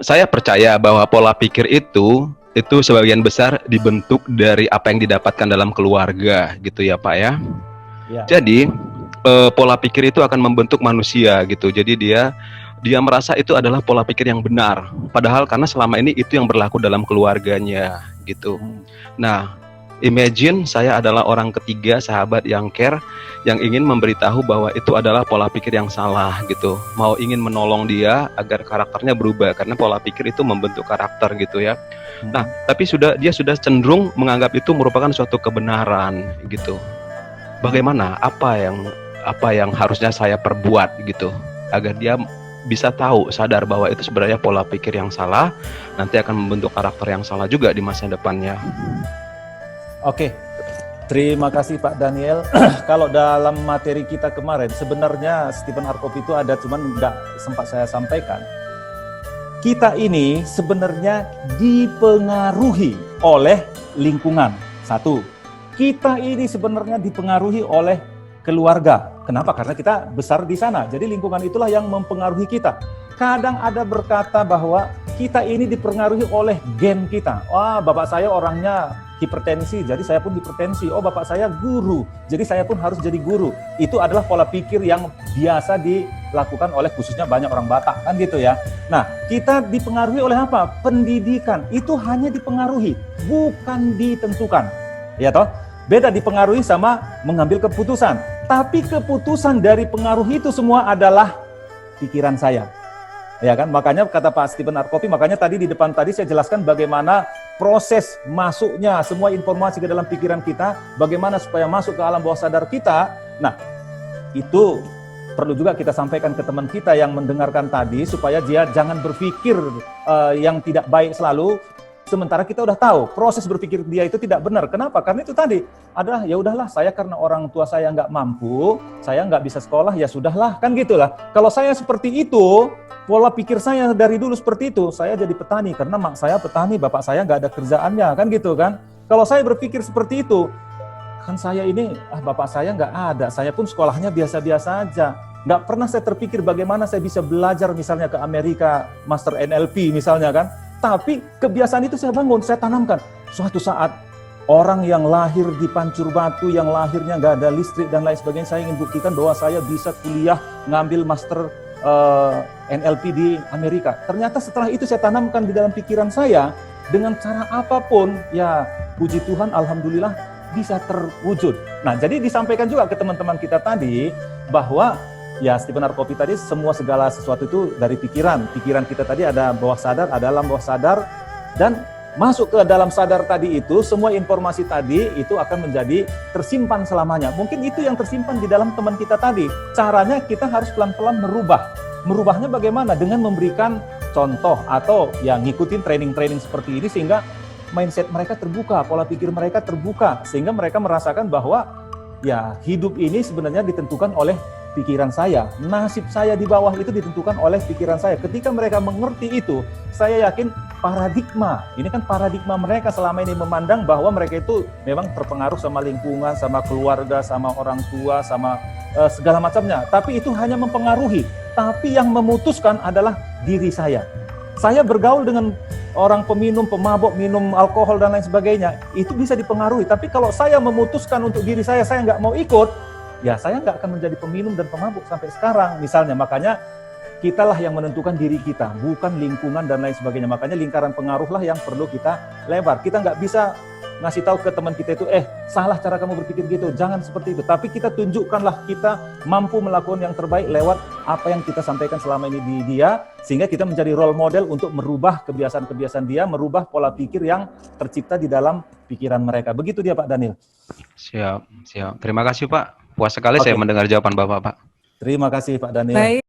Saya percaya bahwa pola pikir itu sebagian besar dibentuk dari apa yang didapatkan dalam keluarga gitu ya Pak ya. Ya. Jadi pola pikir itu akan membentuk manusia gitu. Jadi dia merasa itu adalah pola pikir yang benar. Padahal karena selama ini itu yang berlaku dalam keluarganya gitu. Nah, imagine saya adalah orang ketiga sahabat yang care, yang ingin memberitahu bahwa itu adalah pola pikir yang salah gitu. Mau ingin menolong dia agar karakternya berubah karena pola pikir itu membentuk karakter gitu ya. Nah, tapi dia sudah cenderung menganggap itu merupakan suatu kebenaran gitu. Bagaimana? Apa yang harusnya saya perbuat gitu agar dia bisa tahu, sadar bahwa itu sebenarnya pola pikir yang salah, nanti akan membentuk karakter yang salah juga di masa depannya. Oke, terima kasih Pak Daniel. Kalau dalam materi kita kemarin, sebenarnya Stephen R. Covey itu ada, cuman nggak sempat saya sampaikan. Kita ini sebenarnya dipengaruhi oleh lingkungan. Satu, kita ini sebenarnya dipengaruhi oleh keluarga. Kenapa? Karena kita besar di sana. Jadi lingkungan itulah yang mempengaruhi kita. Kadang ada berkata bahwa kita ini dipengaruhi oleh gen kita. Wah, bapak saya orangnya hipertensi, jadi saya pun hipertensi. Oh, bapak saya guru, jadi saya pun harus jadi guru. Itu adalah pola pikir yang biasa dilakukan oleh khususnya banyak orang Batak, kan gitu ya. Nah, kita dipengaruhi oleh apa? Pendidikan. Itu hanya dipengaruhi, bukan ditentukan. Ya toh? Beda dipengaruhi sama mengambil keputusan. Tapi keputusan dari pengaruh itu semua adalah pikiran saya. Ya kan? Makanya kata Pak Stephen R. Covey, makanya tadi di depan tadi saya jelaskan bagaimana proses masuknya semua informasi ke dalam pikiran kita, bagaimana supaya masuk ke alam bawah sadar kita. Nah, itu perlu juga kita sampaikan ke teman kita yang mendengarkan tadi supaya dia jangan berpikir yang tidak baik selalu. Sementara kita udah tahu proses berpikir dia itu tidak benar. Kenapa? Karena itu tadi adalah ya udahlah, saya karena orang tua saya nggak mampu, saya nggak bisa sekolah, ya sudahlah, kan gitulah. Kalau saya seperti itu, pola pikir saya dari dulu seperti itu, saya jadi petani karena mak saya petani, bapak saya nggak ada kerjaannya, kan gitu kan. Kalau saya berpikir seperti itu, kan saya ini bapak saya nggak ada, saya pun sekolahnya biasa-biasa aja. Nggak pernah saya terpikir bagaimana saya bisa belajar misalnya ke Amerika, Master NLP misalnya kan. Tapi kebiasaan itu saya bangun, saya tanamkan. Suatu saat orang yang lahir di pancur batu, yang lahirnya nggak ada listrik dan lain sebagainya, saya ingin buktikan bahwa saya bisa kuliah ngambil master NLP di Amerika. Ternyata setelah itu saya tanamkan di dalam pikiran saya, dengan cara apapun, ya puji Tuhan, alhamdulillah bisa terwujud. Nah, jadi disampaikan juga ke teman-teman kita tadi bahwa ya Stephen R. Covey tadi semua segala sesuatu itu dari pikiran. Pikiran kita tadi ada bawah sadar, ada alam bawah sadar, dan masuk ke dalam sadar tadi itu semua informasi tadi itu akan menjadi tersimpan selamanya. Mungkin itu yang tersimpan di dalam teman kita tadi. Caranya kita harus pelan-pelan merubah. Merubahnya bagaimana? Dengan memberikan contoh atau ya ngikutin training-training seperti ini sehingga mindset mereka terbuka, pola pikir mereka terbuka sehingga mereka merasakan bahwa ya hidup ini sebenarnya ditentukan oleh pikiran saya, nasib saya di bawah itu ditentukan oleh pikiran saya. Ketika mereka mengerti itu, saya yakin paradigma, ini kan paradigma mereka selama ini memandang bahwa mereka itu memang terpengaruh sama lingkungan, sama keluarga, sama orang tua, sama segala macamnya. Tapi itu hanya mempengaruhi, tapi yang memutuskan adalah diri saya. Saya bergaul dengan orang peminum, pemabok, minum alkohol dan lain sebagainya, itu bisa dipengaruhi. Tapi kalau saya memutuskan untuk diri saya nggak mau ikut, ya saya nggak akan menjadi peminum dan pemabuk sampai sekarang misalnya. Makanya kitalah yang menentukan diri kita, bukan lingkungan dan lain sebagainya. Makanya lingkaran pengaruhlah yang perlu kita lebar. Kita nggak bisa ngasih tahu ke teman kita itu, salah cara kamu berpikir gitu, jangan seperti itu. Tapi kita tunjukkanlah kita mampu melakukan yang terbaik lewat apa yang kita sampaikan selama ini di dia, sehingga kita menjadi role model untuk merubah kebiasaan-kebiasaan dia, merubah pola pikir yang tercipta di dalam pikiran mereka. Begitu dia Pak Daniel. Siap. Terima kasih Pak. Puas sekali saya mendengar jawaban Bapak, Pak. Terima kasih Pak Daniel. Baik.